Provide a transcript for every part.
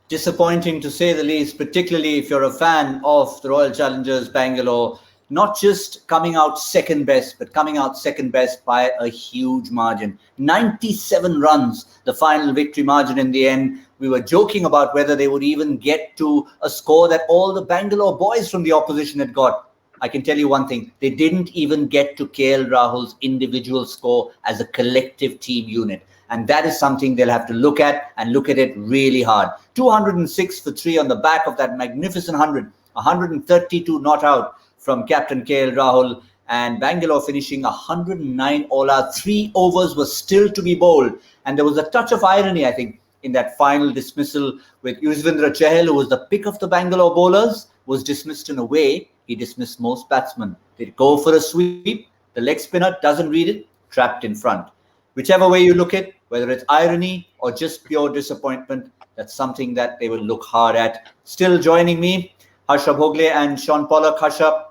Disappointing to say the least, particularly if you're a fan of the Royal Challengers Bangalore, not just coming out second best, but coming out second best by a huge margin. 97 runs, the final victory margin in the end. We were joking about whether they would even get to a score that all the Bangalore boys from the opposition had got. I can tell you one thing, they didn't even get to KL Rahul's individual score as a collective team unit. And that is something they'll have to look at, and look at it really hard. 206 for 3 on the back of that magnificent 100. 132 not out from captain KL Rahul, and Bangalore finishing 109 all out. 3 overs were still to be bowled. And there was a touch of irony, I think, in that final dismissal with Yuzvendra Chahal, who was the pick of the Bangalore bowlers, was dismissed in a way he dismissed most batsmen. They go for a sweep, the leg spinner doesn't read it, trapped in front. Whichever way you look at, whether it's irony or just pure disappointment, that's something that they will look hard at. Still joining me, Harsha Bhogle and Shaun Pollock. Harsha,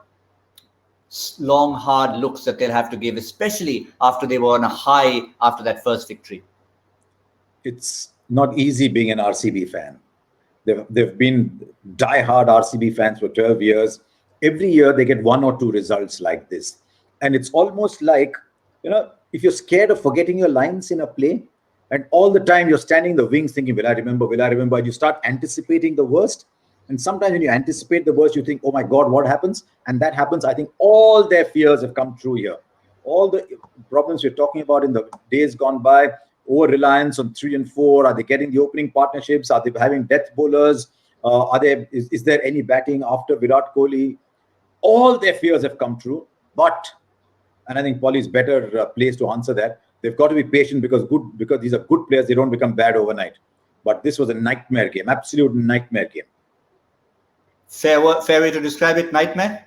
long, hard looks that they'll have to give, especially after they were on a high after that first victory. It's not easy being an RCB fan. They've been die-hard RCB fans for 12 years. Every year they get 1 or 2 results like this. And it's almost like, if you're scared of forgetting your lines in a play, and all the time you're standing in the wings thinking, will I remember? And you start anticipating the worst. And sometimes when you anticipate the worst, you think, oh my God, what happens? And that happens. I think all their fears have come true here. All the problems we're talking about in the days gone by, over-reliance on 3 and 4, are they getting the opening partnerships? Are they having death bowlers? Is there any batting after Virat Kohli? All their fears have come true. But, and I think Polly is better placed to answer that, they've got to be patient because these are good players. They don't become bad overnight. But this was a nightmare game, absolute nightmare game. Fair way to describe it, nightmare?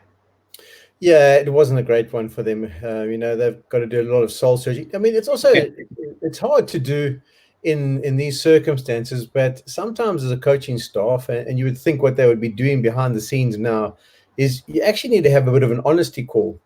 Yeah, it wasn't a great one for them. They've got to do a lot of soul searching. I mean, it's also it's hard to do in these circumstances, but sometimes as a coaching staff, and you would think what they would be doing behind the scenes now, is you actually need to have a bit of an honesty call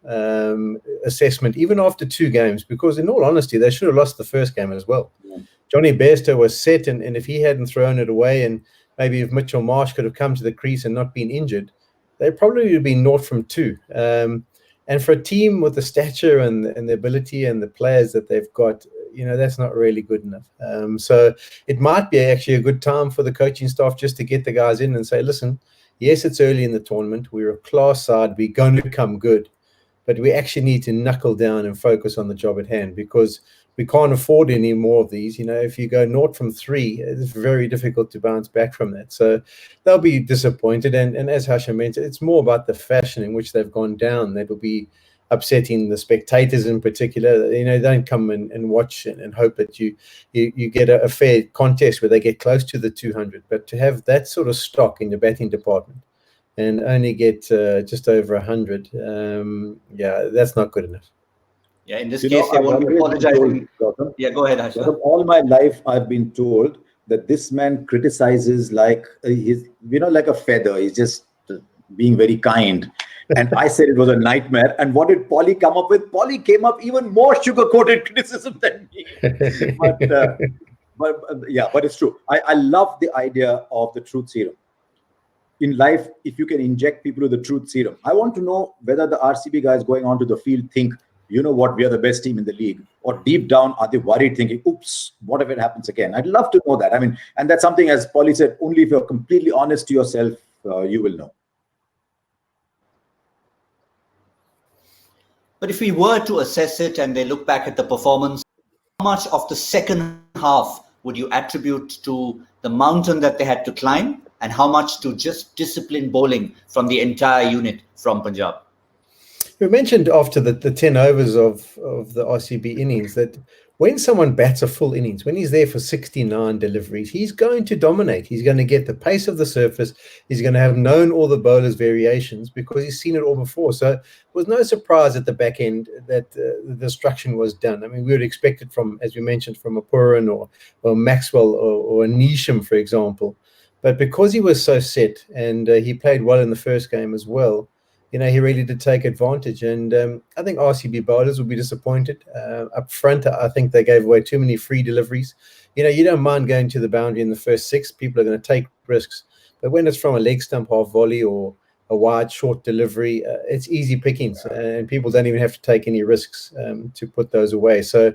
assessment, even after 2 games, because in all honesty, they should have lost the first game as well. Yeah. Johnny Bairstow was set, and if he hadn't thrown it away, and maybe if Mitchell Marsh could have come to the crease and not been injured, they probably would have been 0 from 2. And for a team with the stature and the ability and the players that they've got, that's not really good enough. So it might be actually a good time for the coaching staff just to get the guys in and say, listen, yes, it's early in the tournament. We're a class side. We're going to become good. But we actually need to knuckle down and focus on the job at hand, because we can't afford any more of these. If you go 0 from 3, it's very difficult to bounce back from that. So they'll be disappointed. And as Harsha mentioned, it's more about the fashion in which they've gone down that will be upsetting the spectators in particular. Don't come and watch and hope that you get a fair contest where they get close to the 200. But to have that sort of stock in your batting department and only get just over 100, that's not good enough. Yeah, in this case, they won't be apologizing. Yeah, go ahead, Harsha. All my life, I've been told that this man criticizes like he's, like a feather. He's just being very kind. And I said it was a nightmare. And what did Polly come up with? Polly came up even more sugar-coated criticism than me. But it's true. I love the idea of the truth serum. In life, if you can inject people with the truth serum, I want to know whether the RCB guys going onto the field think, we are the best team in the league, or deep down, are they worried thinking, oops, what if it happens again? I'd love to know that. I mean, and that's something, as Polly said, only if you're completely honest to yourself, you will know. But if we were to assess it and they look back at the performance, how much of the second half would you attribute to the mountain that they had to climb, and how much to just disciplined bowling from the entire unit from Punjab? We mentioned after the 10 overs of the RCB innings that when someone bats a full innings, when he's there for 69 deliveries, he's going to dominate. He's going to get the pace of the surface. He's going to have known all the bowlers' variations because he's seen it all before. So it was no surprise at the back end that the destruction was done. I mean, we would expect it from, as we mentioned, from a Puran or Maxwell or a Neesham, for example. But because he was so set and he played well in the first game as well, he really did take advantage. And I think RCB bowlers will be disappointed. Up front, I think they gave away too many free deliveries. You don't mind going to the boundary in the first 6. People are going to take risks. But when it's from a leg stump half volley or a wide short delivery, it's easy pickings. And people don't even have to take any risks to put those away. So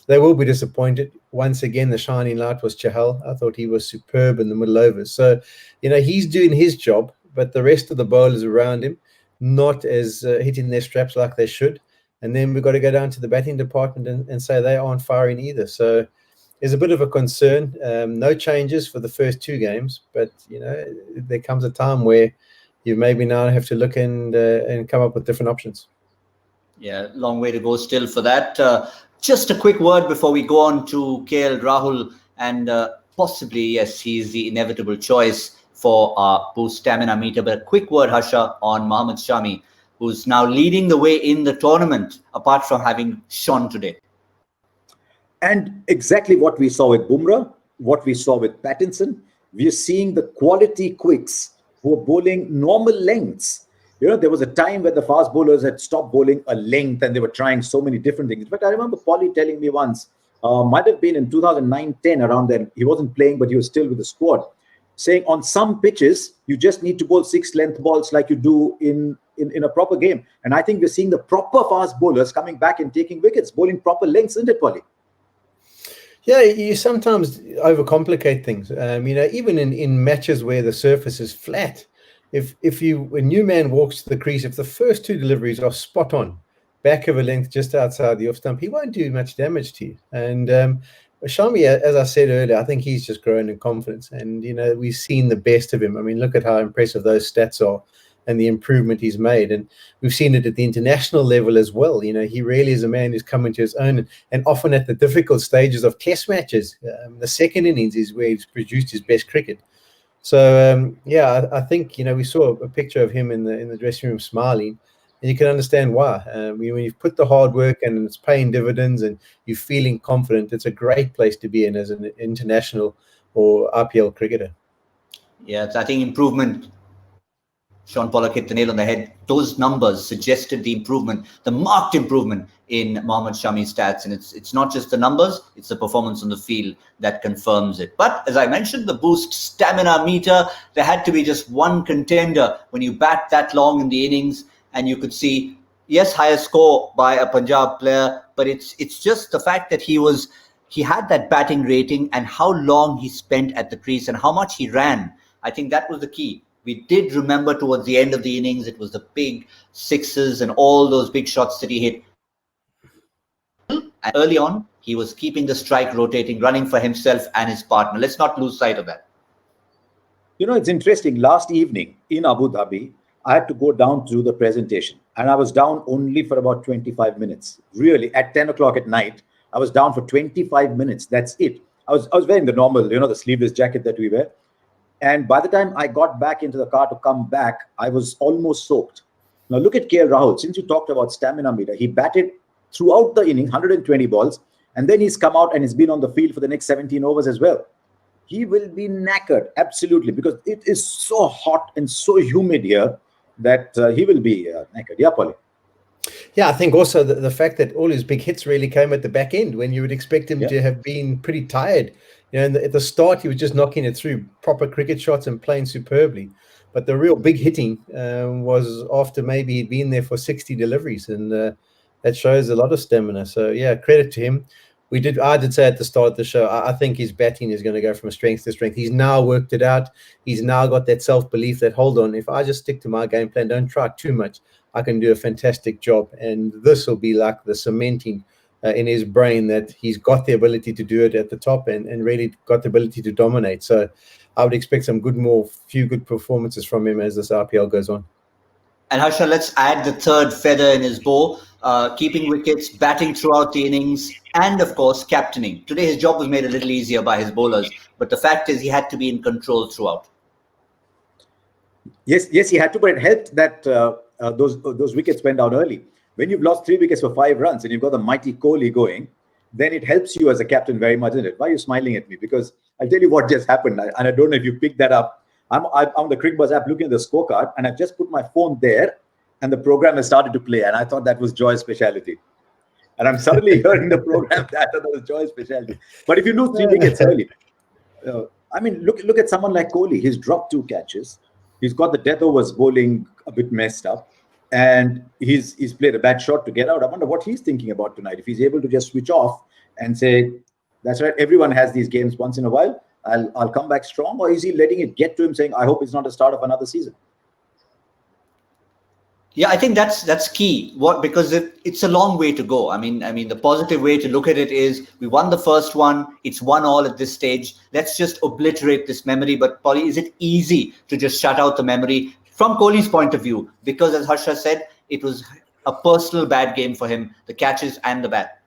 they will be disappointed. Once again, the shining light was Chahal. I thought he was superb in the middle overs. So, he's doing his job, but the rest of the bowlers around him, not as hitting their straps like they should. And then we've got to go down to the batting department and say they aren't firing either. So there's a bit of a concern. No changes for the first 2 games, but there comes a time where you maybe now have to look and come up with different options. Yeah, long way to go still for that. Just a quick word before we go on to KL Rahul, and possibly, yes, he's the inevitable choice for our boost stamina meter. But a quick word, Harsha, on Mohammad Shami, who's now leading the way in the tournament, apart from having Shaun today. And exactly what we saw with Bumrah, what we saw with Pattinson, we're seeing the quality quicks who are bowling normal lengths. There was a time where the fast bowlers had stopped bowling a length and they were trying so many different things. In fact, I remember Polly telling me once, might have been in 2009-10, around then, he wasn't playing, but he was still with the squad, saying on some pitches, you just need to bowl 6 length balls like you do in a proper game. And I think we're seeing the proper fast bowlers coming back and taking wickets, bowling proper lengths, isn't it, Polly? Yeah, you sometimes overcomplicate things. Even in matches where the surface is flat, if a new man walks to the crease, if the first 2 deliveries are spot on, back of a length just outside the off stump, he won't do much damage to you. And Shami, as I said earlier, I think he's just grown in confidence. And, we've seen the best of him. I mean, look at how impressive those stats are and the improvement he's made. And we've seen it at the international level as well. He really is a man who's come into his own, and often at the difficult stages of test matches. The second innings is where he's produced his best cricket. So, I think, we saw a picture of him in the dressing room smiling, and you can understand why. When you've put the hard work and it's paying dividends and you're feeling confident, it's a great place to be in as an international or IPL cricketer. Yeah, I think improvement. Shaun Pollock hit the nail on the head. Those numbers suggested the improvement, the marked improvement in Mohammad Shami's stats. And it's not just the numbers, it's the performance on the field that confirms it. But as I mentioned, the boost stamina meter, there had to be just one contender when you bat that long in the innings. And you could see, yes, higher score by a Punjab player, but it's just the fact that he had that batting rating and how long he spent at the crease and how much he ran. I think that was the key. We did remember towards the end of the innings, it was the big 6s and all those big shots that he hit. And early on, he was keeping the strike rotating, running for himself and his partner. Let's not lose sight of that. It's interesting. Last evening in Abu Dhabi, I had to go down to do the presentation, and I was down only for about 25 minutes. Really, at 10 o'clock at night, I was down for 25 minutes. That's it. I was wearing the normal, the sleeveless jacket that we wear. And by the time I got back into the car to come back, I was almost soaked. Now look at KL Rahul. Since you talked about stamina meter, he batted throughout the inning, 120 balls, and then he's come out and he's been on the field for the next 17 overs as well. He will be knackered, absolutely, because it is so hot and so humid here that he will be knackered. Yeah, Polly. Yeah, I think also the fact that all his big hits really came at the back end when you would expect him to have been pretty tired. At the start, he was just knocking it through, proper cricket shots and playing superbly. But the real big hitting was after maybe he'd been there for 60 deliveries, and that shows a lot of stamina. So, yeah, credit to him. I did say at the start of the show, I think his batting is going to go from strength to strength. He's now worked it out. He's now got that self-belief that, hold on, if I just stick to my game plan, don't try too much, I can do a fantastic job. And this will be like the cementing in his brain that he's got the ability to do it at the top and really got the ability to dominate. So I would expect few good performances from him as this RPL goes on. And Harsha, let's add the third feather in his bow, keeping wickets, batting throughout the innings, and of course, captaining. Today, his job was made a little easier by his bowlers, but the fact is he had to be in control throughout. Yes, he had to, but it helped that those wickets went down early. When you've lost 3 wickets for 5 runs and you've got the mighty Kohli going, then it helps you as a captain very much, isn't it? Why are you smiling at me? Because I'll tell you what just happened, and I don't know if you picked that up. I'm on the Cricbuzz app looking at the scorecard, and I've just put my phone there, and the program has started to play, and I thought that was Joy's specialty. And I'm suddenly hearing the program that was Joy's specialty. But if you lose 3 wickets early, I mean, look at someone like Kohli. He's dropped 2 catches. He's got the death overs bowling a bit messed up, and he's played a bad shot to get out. I wonder what he's thinking about tonight. If he's able to just switch off and say, "That's right, everyone has these games once in a while. I'll come back strong," or is he letting it get to him, saying, "I hope it's not the start of another season"? Yeah, I think that's key. Because it's a long way to go. I mean, the positive way to look at it is we won the first one. It's 1-1 at this stage. Let's just obliterate this memory. But Polly, is it easy to just shut out the memory from Kohli's point of view? Because as Harsha said, it was a personal bad game for him, the catches and the bat.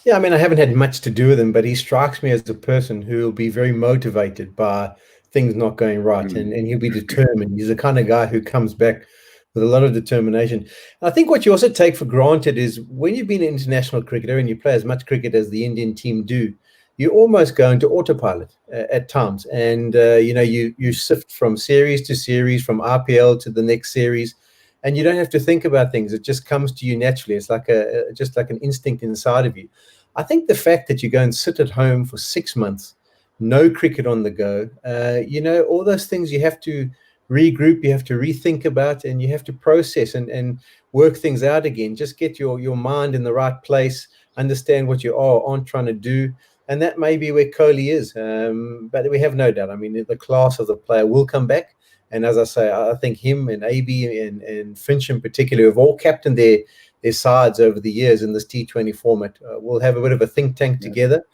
Yeah, I mean, I haven't had much to do with him, but he strikes me as a person who will be very motivated by things not going right, and he'll be determined. He's the kind of guy who comes back with a lot of determination. And I think what you also take for granted is when you've been an international cricketer and you play as much cricket as the Indian team do, you almost go into autopilot at times. And, you sift from series to series, from RPL to the next series, and you don't have to think about things. It just comes to you naturally. It's like just like an instinct inside of you. I think the fact that you go and sit at home for 6 months, no cricket on the go, all those things you have to regroup, you have to rethink about, and you have to process and work things out again. Just get your mind in the right place, understand what you aren't trying to do. And that may be where Kohli is. But we have no doubt. I mean, the class of the player will come back. And as I say, I think him and AB and Finch in particular have all captained their sides over the years in this T20 format. We'll have a bit of a think tank together.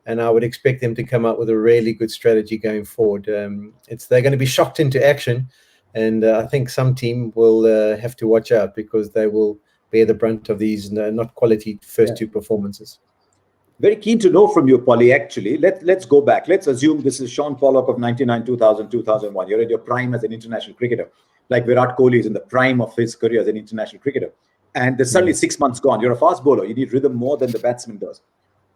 And I would expect them to come up with a really good strategy going forward. They're going to be shocked into action, and I think some team will have to watch out because they will bear the brunt of these not quality first 2 performances. Very keen to know from you, Polly. Actually, let's go back. Let's assume this is Shaun Pollock of 99, 2000, 2001. You're at your prime as an international cricketer, like Virat Kohli is in the prime of his career as an international cricketer. And there's suddenly 6 months gone. You're a fast bowler. You need rhythm more than the batsman does.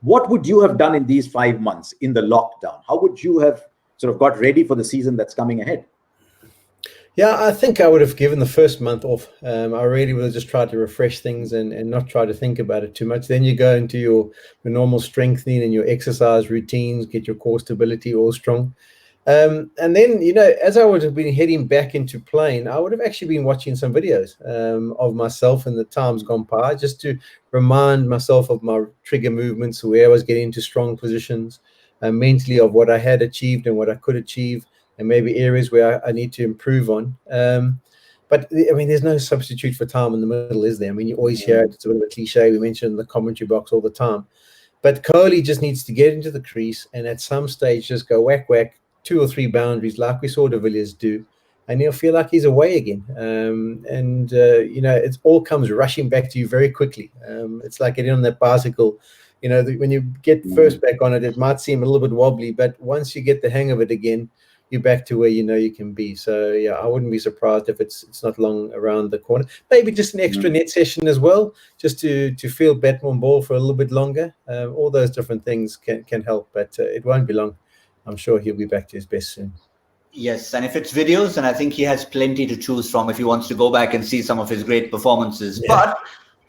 What would you have done in these 5 months in the lockdown? How would you have sort of got ready for the season that's coming ahead? Yeah, I think I would have given the first month off. I really would have just tried to refresh things and not try to think about it too much. Then you go into your normal strengthening and your exercise routines, get your core stability all strong. And then, as I would have been heading back into playing, I would have actually been watching some videos of myself in the times gone by, just to remind myself of my trigger movements, where I was getting into strong positions, mentally of what I had achieved and what I could achieve, and maybe areas where I need to improve on. But I mean, there's no substitute for time in the middle, is there? I mean, you always hear it. It's a bit of a cliche. We mention in the commentary box all the time. But Kohli just needs to get into the crease and at some stage just go whack, 2 or 3 boundaries like we saw De Villiers do, and he'll feel like he's away again. It all comes rushing back to you very quickly. It's like getting on that bicycle. When you get first back on it, it might seem a little bit wobbly, but once you get the hang of it again, you're back to where you can be. So, yeah, I wouldn't be surprised if it's not long around the corner. Maybe just an extra net session as well, just to feel Batman ball for a little bit longer. All those different things can help, but it won't be long. I'm sure he'll be back to his best soon. Yes, and if it's videos, then I think he has plenty to choose from if he wants to go back and see some of his great performances. Yeah. But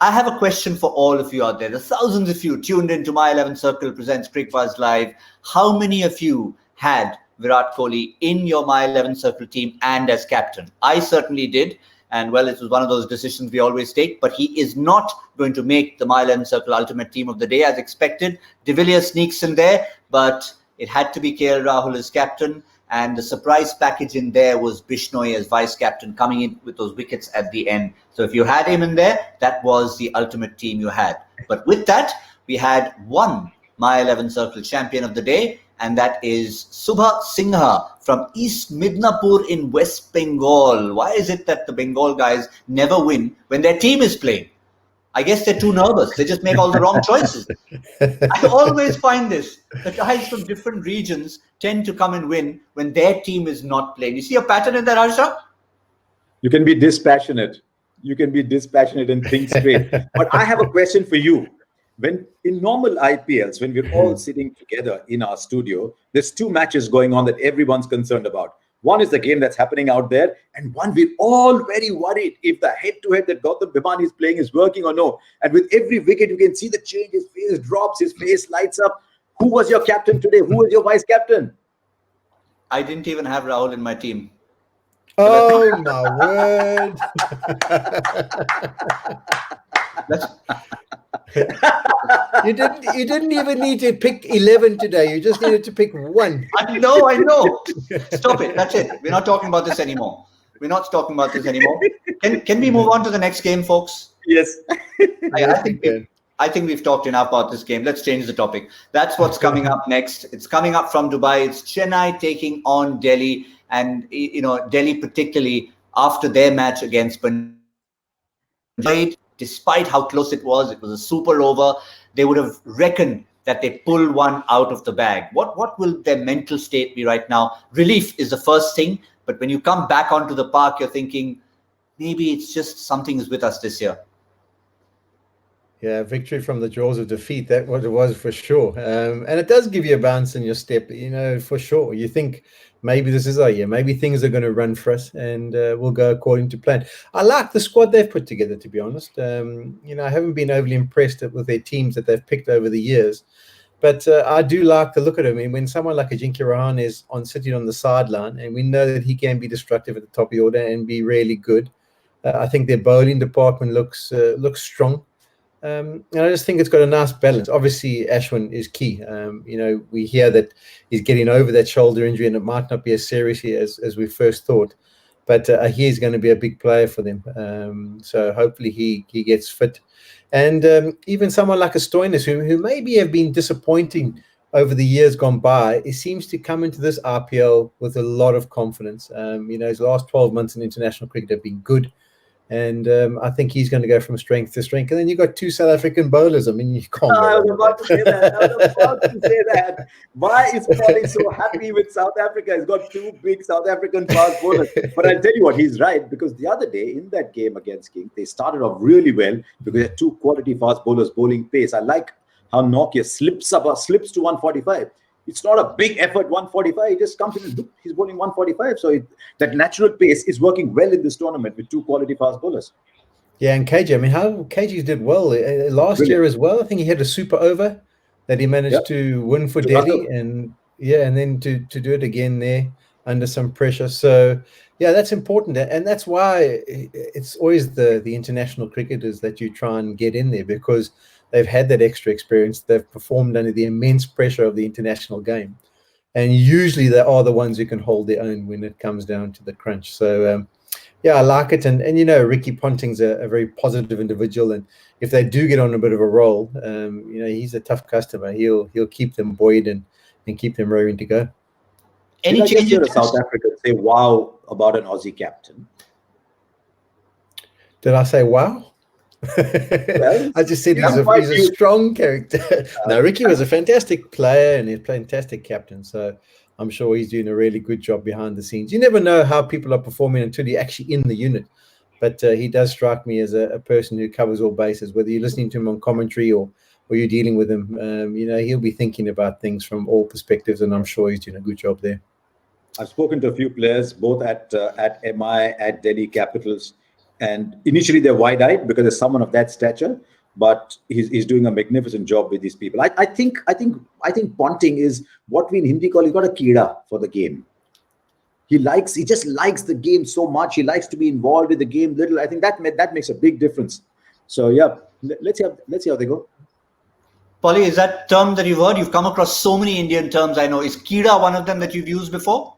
I have a question for all of you out there. The thousands of you tuned into My 11 Circle presents Cricbuzz Live. How many of you had Virat Kohli in your My 11 Circle team and as captain? I certainly did. And well, it was one of those decisions we always take, but he is not going to make the My 11 Circle Ultimate Team of the Day as expected. De Villiers sneaks in there, but it had to be KL Rahul as captain, and the surprise package in there was Bishnoi as vice captain, coming in with those wickets at the end. So if you had him in there, that was the ultimate team you had. But with that, we had one My 11 Circle champion of the day, and that is Subha Singha from East Midnapur in West Bengal. Why is it that the Bengal guys never win when their team is playing? I guess they're too nervous. They just make all the wrong choices. I always find this. The guys from different regions tend to come and win when their team is not playing. You see a pattern in that, Harsha? You can be dispassionate. You can be dispassionate and think straight. But I have a question for you. When in normal IPLs, when we're all sitting together in our studio, there's 2 matches going on that everyone's concerned about. One is the game that's happening out there, and one we're all very worried if the head-to-head that Gautam Bhimani is playing is working or no. And with every wicket, you can see the change. His face drops, his face lights up. Who was your captain today? Who was your vice captain? I didn't even have Rahul in my team. Oh my word! You didn't even need to pick 11 today. You just needed to pick one. I know. Stop it. That's it. We're not talking about this anymore. Can we move on to the next game, folks? Yes. I think we've talked enough about this game. Let's change the topic. That's what's coming up next. It's coming up from Dubai. It's Chennai taking on Delhi, and Delhi particularly after their match against Punjab. Despite how close it was a super over. They would have reckoned that they pulled one out of the bag. What will their mental state be right now? Relief is the first thing, but when you come back onto the park, you're thinking maybe it's just something is with us this year. Yeah, victory from the jaws of defeat. That's what it was for sure. And it does give you a bounce in your step, for sure. You think maybe this is our year. Maybe things are going to run for us and we'll go according to plan. I like the squad they've put together, to be honest. I haven't been overly impressed with their teams that they've picked over the years. But I do like the look at him. I mean, when someone like Ajinkya Rahane is sitting on the sideline, and we know that he can be destructive at the top of the order and be really good, I think their bowling department looks strong. And I just think it's got a nice balance. Obviously, Ashwin is key. We hear that he's getting over that shoulder injury, and it might not be as serious as we first thought. But he's going to be a big player for them. So hopefully he gets fit. And even someone like a Stoinis, who maybe have been disappointing over the years gone by, he seems to come into this RPL with a lot of confidence. His last 12 months in international cricket have been good. And I think he's going to go from strength to strength. And then you've got two South African bowlers. I mean, you can't. I was about to say that. Why is Pollock so happy with South Africa? He's got two big South African fast bowlers. But I'll tell you what, he's right. Because the other day in that game against King, they started off really well because they had two quality fast bowlers bowling pace. I like how Nokia slips to 145. It's not a big effort, 145. He just comes in and he's bowling 145. So that natural pace is working well in this tournament with two quality fast bowlers. Yeah, and KG, I mean, how KG did well last year as well. I think he had a super over that he managed to win for Delhi. And then to do it again there under some pressure. So, yeah, that's important. And that's why it's always the international cricketers that you try and get in there, because they've had that extra experience. They've performed under the immense pressure of the international game. And usually they are the ones who can hold their own when it comes down to the crunch. So, I like it. And Ricky Ponting's a very positive individual. And if they do get on a bit of a roll, he's a tough customer. He'll keep them buoyed and keep them raring to go. Any changes to South Africa say wow about an Aussie captain? Did I say wow? Well, I just said he's a strong character. No, Ricky was a fantastic player and he's a fantastic captain. So I'm sure he's doing a really good job behind the scenes. You never know how people are performing until you're actually in the unit. But he does strike me as a person who covers all bases, whether you're listening to him on commentary or you're dealing with him. He'll be thinking about things from all perspectives, and I'm sure he's doing a good job there. I've spoken to a few players, both at MI, at Delhi Capitals. And initially they're wide-eyed because there's someone of that stature, but he's doing a magnificent job with these people. I think Ponting is what we in Hindi call, he's got a kida for the game. He just likes the game so much. He likes to be involved in the game little. I think that makes a big difference. So yeah, let's see how they go. Polly, is that term that you've heard? You've come across so many Indian terms. I know. Is kida one of them that you've used before?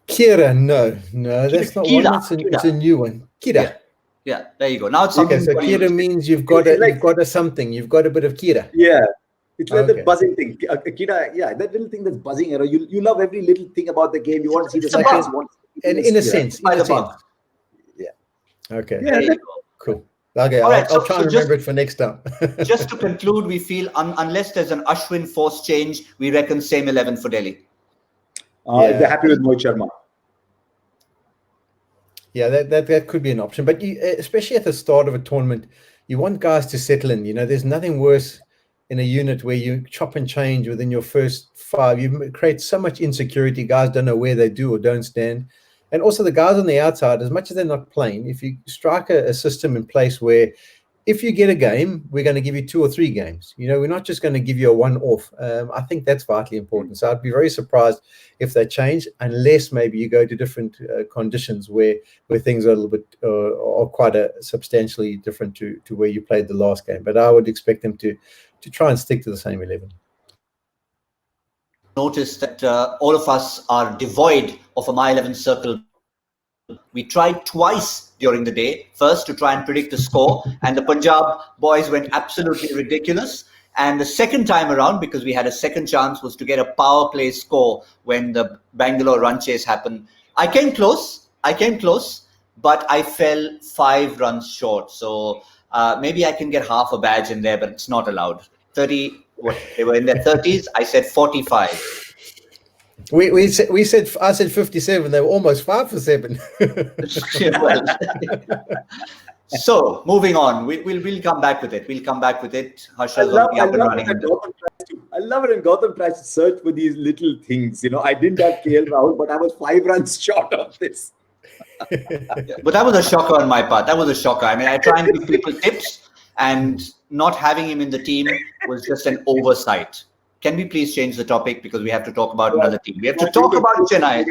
Kira, no, that's not Kira, one. It's a new one. Kira. Yeah, there you go. Now it's something. Okay, so kira means you've got a something. You've got a bit of kira. Yeah, it's like the buzzing thing. Kira, that little thing that's buzzing. You love every little thing about the game. You want to see the seconds. And in a sense. Yeah. Okay. Yeah. Cool. Okay, right, I'll try and remember it for next time. Just to conclude, we feel unless there's an Ashwin force change, we reckon same 11 for Delhi. If they're happy with Mohit Sharma. Yeah, that could be an option. But especially at the start of a tournament, you want guys to settle in. There's nothing worse in a unit where you chop and change within your first 5. You create so much insecurity. Guys don't know where they do or don't stand. And also the guys on the outside, as much as they're not playing, if you strike a system in place where if you get a game, we're going to give you 2 or 3 games. We're not just going to give you a one-off. I think that's vitally important. So I'd be very surprised if they change, unless maybe you go to different conditions where things are a little bit are quite substantially different to where you played the last game. But I would expect them to try and stick to the same 11. Notice that all of us are devoid of a My 11 circle. We tried twice during the day, first to try and predict the score, and the Punjab boys went absolutely ridiculous. And the second time around, because we had a second chance, was to get a power play score when the Bangalore run chase happened. I came close, but I fell 5 runs short. So maybe I can get half a badge in there, but it's not allowed. 30. They were in their 30s. I said 45. I said 57. They were almost 5 for 7. So moving on, we'll come back with it. Harsha, I love it when Gautam tries to search for these little things. I didn't have KL Rahul, but I was 5 runs short of this. But that was a shocker on my part. I mean, I try and give people tips, and not having him in the team was just an oversight. Can we please change the topic, because we have to talk about another team? We have to talk about Chennai.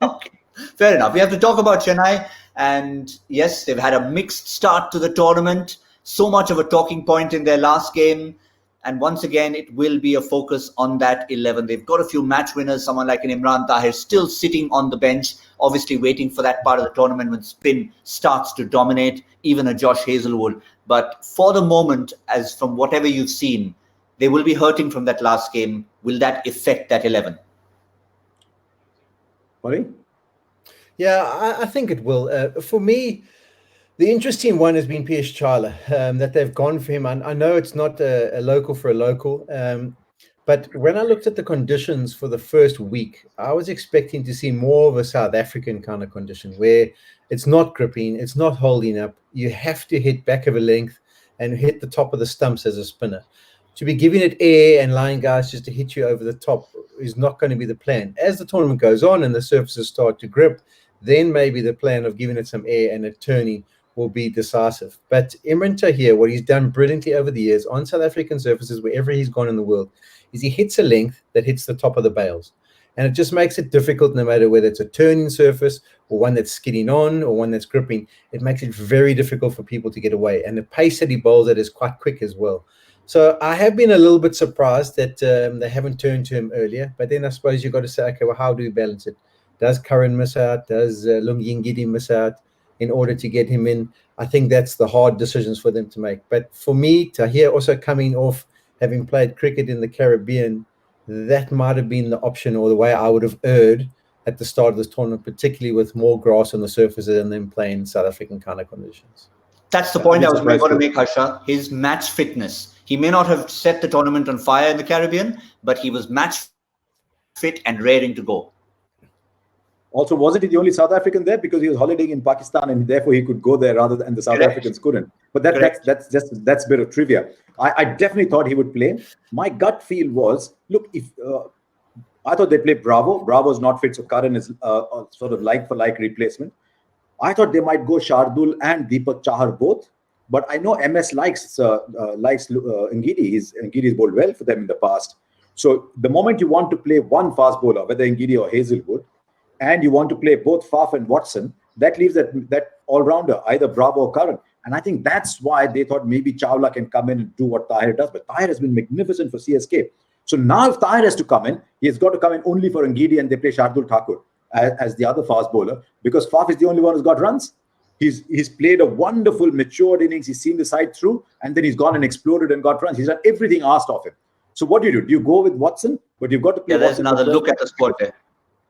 Okay, fair enough. We have to talk about Chennai. And yes, they've had a mixed start to the tournament. So much of a talking point in their last game. And once again, it will be a focus on that 11. They've got a few match winners, someone like an Imran Tahir still sitting on the bench, obviously waiting for that part of the tournament when spin starts to dominate, even a Josh Hazelwood. But for the moment, as from whatever you've seen, they will be hurting from that last game. Will that affect that 11? Sorry? Yeah, I think it will. For me, the interesting one has been Piyush Chawla, that they've gone for him. I know it's not a local for a local, but when I looked at the conditions for the first week, I was expecting to see more of a South African kind of condition where it's not gripping, it's not holding up. You have to hit back of a length and hit the top of the stumps as a spinner. To be giving it air and line guys just to hit you over the top is not going to be the plan. As the tournament goes on and the surfaces start to grip, then maybe the plan of giving it some air and it turning will be decisive. But Imran Tahir, what he's done brilliantly over the years on South African surfaces, wherever he's gone in the world, is he hits a length that hits the top of the bails. And it just makes it difficult, no matter whether it's a turning surface or one that's skidding on or one that's gripping. It makes it very difficult for people to get away. And the pace that he bowls at is quite quick as well. So I have been a little bit surprised that they haven't turned to him earlier. But then I suppose you've got to say, okay, well, how do we balance it? Does Curran miss out? Does Lungi Ngidi miss out in order to get him in? I think that's the hard decisions for them to make. But for me, Tahir also coming off having played cricket in the Caribbean, that might have been the option or the way I would have erred at the start of this tournament, particularly with more grass on the surfaces and then playing South African kind of conditions. That's the point I was going to make, Harsha. His match fitness. He may not have set the tournament on fire in the Caribbean, but he was match fit and raring to go. Also, wasn't he the only South African there because he was holidaying in Pakistan and therefore he could go there rather than the South Africans couldn't? But that's a bit of trivia. I definitely thought he would play. My gut feel was, look, if I thought they played Bravo. Bravo's not fit, so Curran is sort of like for like replacement. I thought they might go Shardul and Deepak Chahar both, but I know MS likes Ngidi. Ngidi's bowled well for them in the past. So the moment you want to play one fast bowler, whether Ngidi or Hazelwood, and you want to play both Faf and Watson, that leaves that all-rounder, either Bravo or Curran. And I think that's why they thought maybe Chawla can come in and do what Tahir does. But Tahir has been magnificent for CSK. So now if Tahir has to come in, he has got to come in only for Ngidi and they play Shardul Thakur as the other fast bowler, because Faf is the only one who's got runs. He's played a wonderful, matured innings. He's seen the side through, and then he's gone and exploded and got runs. He's done everything asked of him. So what do? Do you go with Watson? But you've got to play Watson. There's another look at the squad there.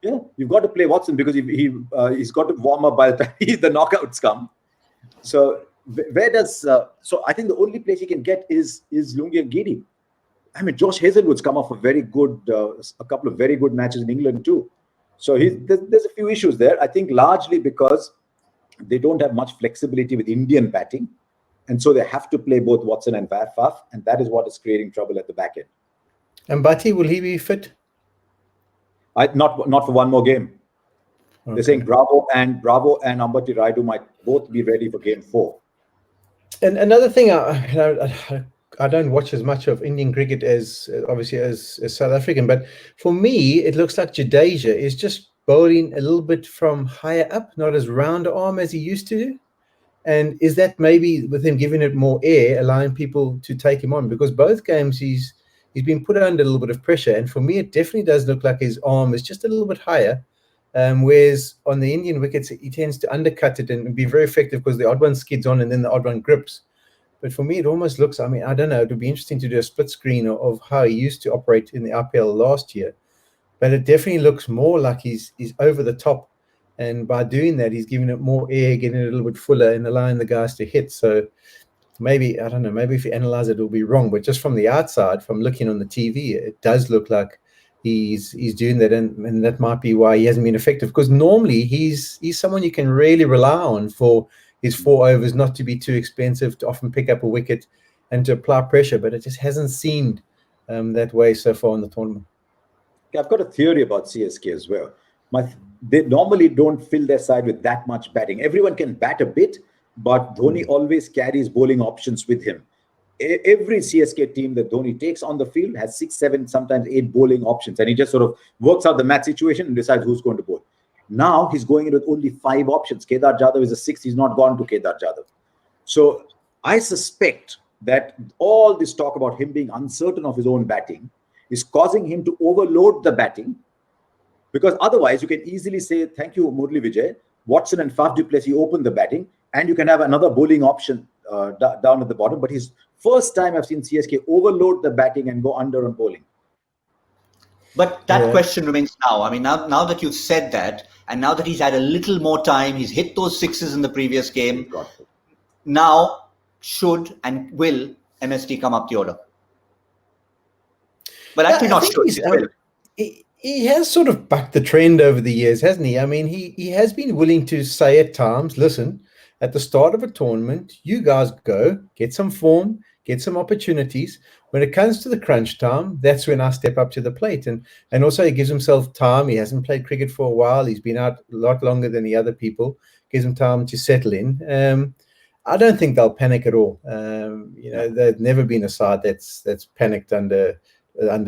Yeah, you've got to play Watson because he's got to warm up by the time the knockouts come. So where does so I think the only place he can get is Lungi and Ngidi. I mean, Josh Hazelwood's come off a couple of very good matches in England too. So there's a few issues there. I think largely because they don't have much flexibility with Indian batting. And so they have to play both Watson and Faf, and that is what is creating trouble at the back end. And Bhatti, will he be fit? Not for one more game. Okay. They're saying Bravo and Ambati Raidu might both be ready for game 4. And another thing, I don't watch as much of Indian cricket as obviously as South African, but for me, it looks like Jadeja is just bowling a little bit from higher up, not as round arm as he used to do. And is that maybe with him giving it more air, allowing people to take him on? Because both games he's been put under a little bit of pressure. And for me, it definitely does look like his arm is just a little bit higher. Whereas on the Indian wickets, he tends to undercut it and be very effective because the odd one skids on and then the odd one grips. But for me, it almost looks, I mean, I don't know, it would be interesting to do a split screen of how he used to operate in the IPL last year. But it definitely looks more like he's over the top. And by doing that, he's giving it more air, getting it a little bit fuller and allowing the guys to hit. So maybe, I don't know, maybe if you analyze it, it'll be wrong. But just from the outside, from looking on the TV, it does look like he's doing that. And that might be why he hasn't been effective. Because normally he's someone you can really rely on for his 4 overs, not to be too expensive, to often pick up a wicket and to apply pressure. But it just hasn't seemed that way so far in the tournament. I've got a theory about CSK as well. They normally don't fill their side with that much batting. Everyone can bat a bit, but Dhoni always carries bowling options with him. Every CSK team that Dhoni takes on the field has 6, 7, sometimes 8 bowling options, and he just sort of works out the match situation and decides who's going to bowl. Now he's going in with only 5 options. Kedar Jadhav is a 6th. He's not gone to Kedar Jadhav. So I suspect that all this talk about him being uncertain of his own batting is causing him to overload the batting. Because otherwise, you can easily say, thank you, Murli Vijay, Watson and Faf du Plessis open the batting, and you can have another bowling option down at the bottom. But his first time I've seen CSK overload the batting and go under on bowling. But that question remains now. I mean, now that you've said that, and now that he's had a little more time, he's hit those 6s in the previous game. Now, should and will MSD come up the order? But actually not should. He has sort of bucked the trend over the years, hasn't he? I mean, he has been willing to say at times, listen, at the start of a tournament, you guys go, get some form, get some opportunities. When it comes to the crunch time, that's when I step up to the plate. And also he gives himself time. He hasn't played cricket for a while. He's been out a lot longer than the other people. Gives him time to settle in. I don't think they'll panic at all. They've never been a side that's panicked under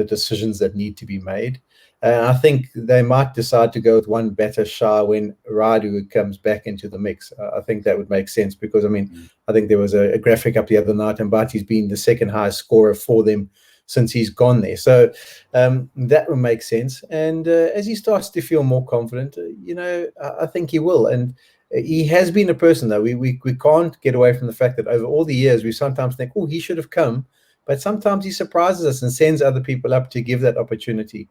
decisions that need to be made. I think they might decide to go with one batter shy when Raidu comes back into the mix. I think that would make sense because, I mean, I think there was a graphic up the other night and Bhatti's been the second highest scorer for them since he's gone there. So that would make sense. And as he starts to feel more confident, I think he will. And he has been a person, though. We can't get away from the fact that over all the years, we sometimes think, oh, he should have come. But sometimes he surprises us and sends other people up to give that opportunity.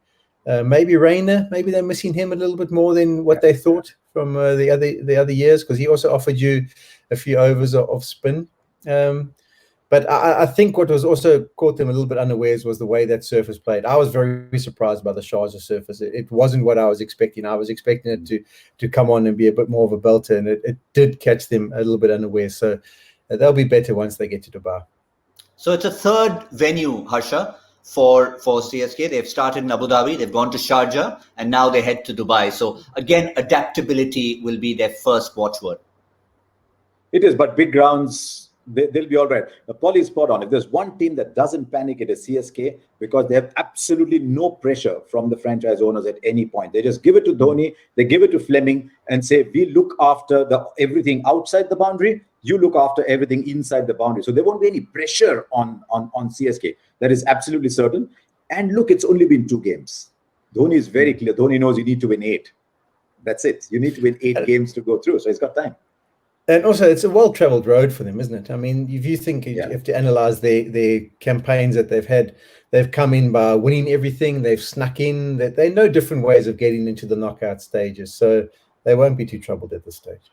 Maybe Rainer, maybe they're missing him a little bit more than what they thought from the other years, because he also offered you a few overs of spin. But I think what was also caught them a little bit unawares was the way that surface played. I was very surprised by the Sharjah surface. It wasn't what I was expecting. I was expecting it to come on and be a bit more of a belter, and it did catch them a little bit unawares. So they'll be better once they get to Dubai. So it's a third venue, Harsha, for CSK. They've started in Abu Dhabi, they've gone to Sharjah, and now they head to Dubai. So again, adaptability will be their first watchword. It is, but big grounds, they'll be all right. Paul is spot on. If there's one team that doesn't panic, it is CSK, because they have absolutely no pressure from the franchise owners at any point. They just give it to Dhoni, they give it to Fleming and say, we look after everything outside the boundary, you look after everything inside the boundary. So there won't be any pressure on CSK. That is absolutely certain. And look, it's only been 2 games. Dhoni is very clear. Dhoni knows you need to win 8. That's it. You need to win 8 games to go through. So he's got time. And also, it's a well-traveled road for them, isn't it? I mean, if you think you have to analyze their campaigns that they've had, they've come in by winning everything. They've snuck in. They know different ways of getting into the knockout stages. So they won't be too troubled at this stage.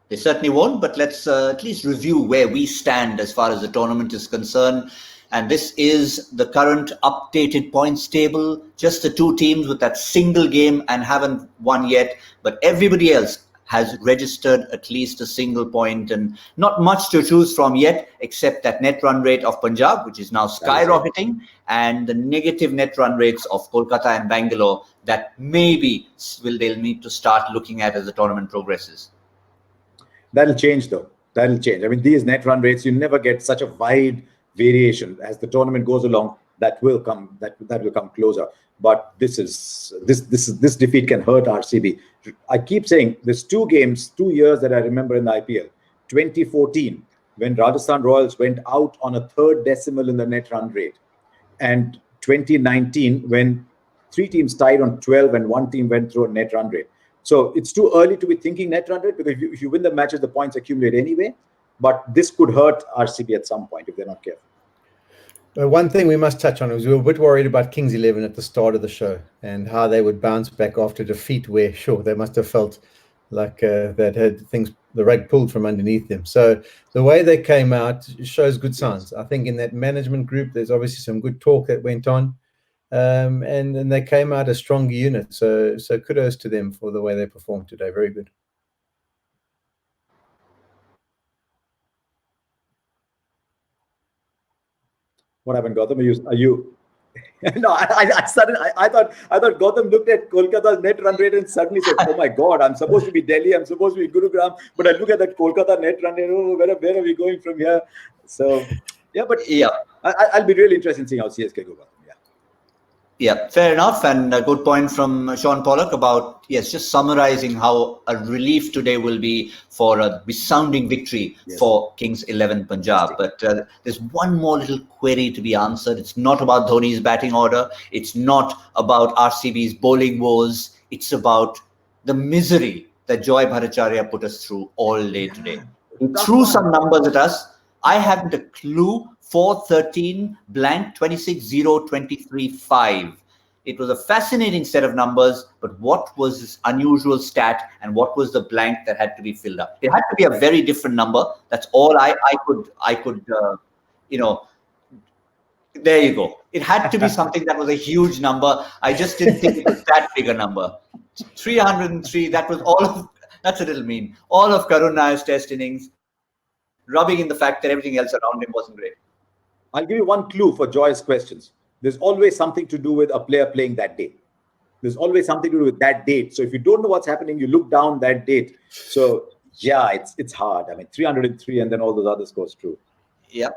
They certainly won't, but let's at least review where we stand as far as the tournament is concerned. And this is the current updated points table. Just the 2 teams with that single game and haven't won yet. But everybody else has registered at least a single point, and not much to choose from yet, except that net run rate of Punjab, which is now skyrocketing, and the negative net run rates of Kolkata and Bangalore that maybe they'll need to start looking at as the tournament progresses. That'll change though. That'll change. I mean, these net run rates, you never get such a wide variation as the tournament goes along. That will come. That will come closer. But this defeat can hurt RCB. I keep saying there's 2 years that I remember in the IPL. 2014, when Rajasthan Royals went out on a 3rd decimal in the net run rate, and 2019 when 3 teams tied on 12 and 1 team went through a net run rate. So it's too early to be thinking net run rate, because if you win the matches, the points accumulate anyway. But this could hurt RCB at some point if they're not careful. One thing we must touch on is we were a bit worried about Kings 11 at the start of the show and how they would bounce back after defeat, where, sure, they must have felt like they'd had the rug pulled from underneath them. So the way they came out shows good signs. I think in that management group, there's obviously some good talk that went on, and they came out a stronger unit. So kudos to them for the way they performed today. Very good. What happened, Gautam? Are you? No, I thought Gautam looked at Kolkata's net run rate and suddenly said, "Oh my God, I'm supposed to be Delhi, I'm supposed to be Gurugram, but I look at that Kolkata net run rate. Oh, where are we going from here?" So, yeah, but yeah, I'll be really interested in seeing how CSK go. Yeah, fair enough. And a good point from Shaun Pollock about, yes, just summarizing how a relief today will be for a resounding victory for Kings 11 Punjab. But there's one more little query to be answered. It's not about Dhoni's batting order. It's not about RCB's bowling woes. It's about the misery that Joy Bhattacharya put us through all day today. He threw some numbers at us. I haven't a clue. 413 blank 26 0 23 5. It was a fascinating set of numbers, but what was this unusual stat and what was the blank that had to be filled up? It had to be a very different number. That's all I could there you go. It had to be something that was a huge number. I just didn't think it was that big a number. 303, that's a little mean. All of Karun Nair's test innings, rubbing in the fact that everything else around him wasn't great. I'll give you one clue for Joy's questions. There's always something to do with a player playing that day. There's always something to do with that date. So if you don't know what's happening, you look down that date. So yeah, it's hard. I mean, 303 and then all those other scores true. Yeah,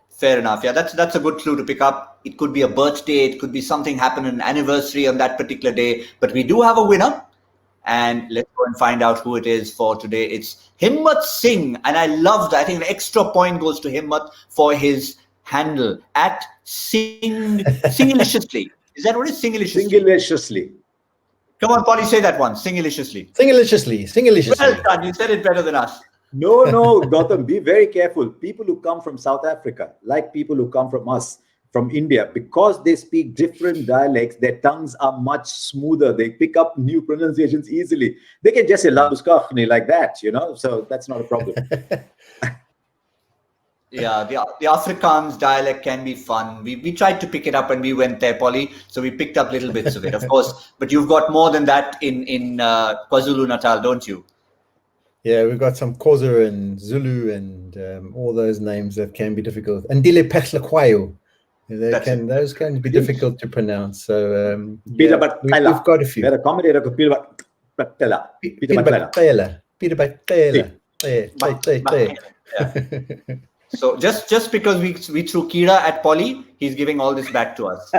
fair enough. Yeah, that's a good clue to pick up. It could be a birthday. It could be something happened, an anniversary on that particular day. But we do have a winner. And let's go and find out who it is for today. It's Himmat Singh. And I think an extra point goes to Himmat for his handle at Singiliciously. Is that what it is? Singiliciously. Come on, Polly, say that one. Singiliciously. Singiliciously. Well done. You said it better than us. No, Gautam, be very careful. People who come from South Africa, like people who come from us, from India, because they speak different dialects, their tongues are much smoother. They pick up new pronunciations easily. They can just say "labuskachni" like that, so that's not a problem. Yeah, the Afrikaans dialect can be fun. We tried to pick it up and we went there, Polly. So we picked up little bits of it, of course. But you've got more than that in KwaZulu-Natal, don't you? Yeah, we've got some Xhosa and Zulu and all those names that can be difficult. And Ndile Pehlakwayo. Those can be difficult to pronounce. So we've got a few. So just because we threw Kira at Polly, he's giving all this back to us.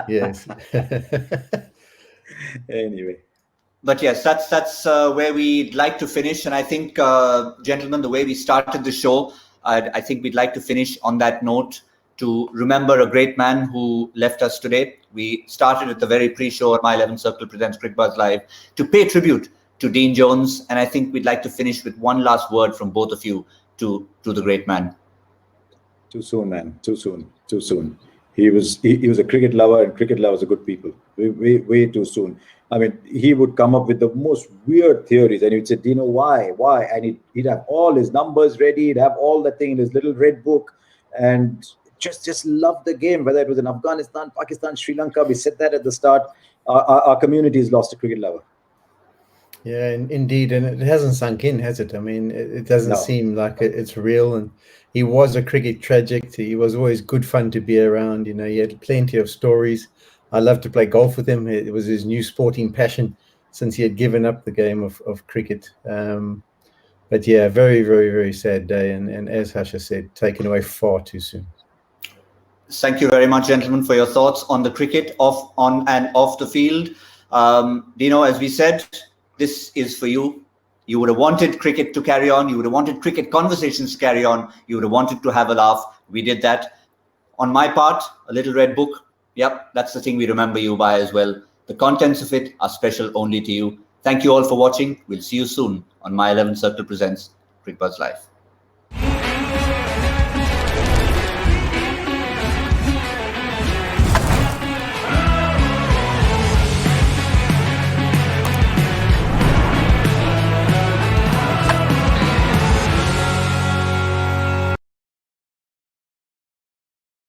Yes. Anyway. But yes, that's where we'd like to finish. And I think, gentlemen, the way we started the show, I think we'd like to finish on that note, to remember a great man who left us today. We started at the very pre-show, My 11 Circle presents Cricbuzz Live, to pay tribute to Dean Jones. And I think we'd like to finish with one last word from both of you to the great man. Too soon, man. Too soon. He was a cricket lover, and cricket lovers are good people. Way too soon. I mean, he would come up with the most weird theories, and he'd say, "Dino, why?" And he'd have all his numbers ready. He'd have all that thing in his little red book, and just love the game, whether it was in Afghanistan, Pakistan, Sri Lanka. We said that at the start. Our community has lost a cricket lover. Yeah, indeed, and it hasn't sunk in, has it? I mean, it doesn't No. seem like it's real. And he was a cricket tragic. He was always good fun to be around. You know, he had plenty of stories. I loved to play golf with him. It was his new sporting passion since he had given up the game of cricket. But yeah, very, very, very sad day. And as Harsha said, taken away far too soon. Thank you very much, gentlemen, for your thoughts on the cricket on and off the field. Dino, as we said, this is for you. You would have wanted cricket to carry on. You would have wanted cricket conversations to carry on. You would have wanted to have a laugh. We did that. On my part, a little red book. Yep, that's the thing we remember you by as well. The contents of it are special only to you. Thank you all for watching. We'll see you soon on My 11 Circle Presents Cricbuzz Live.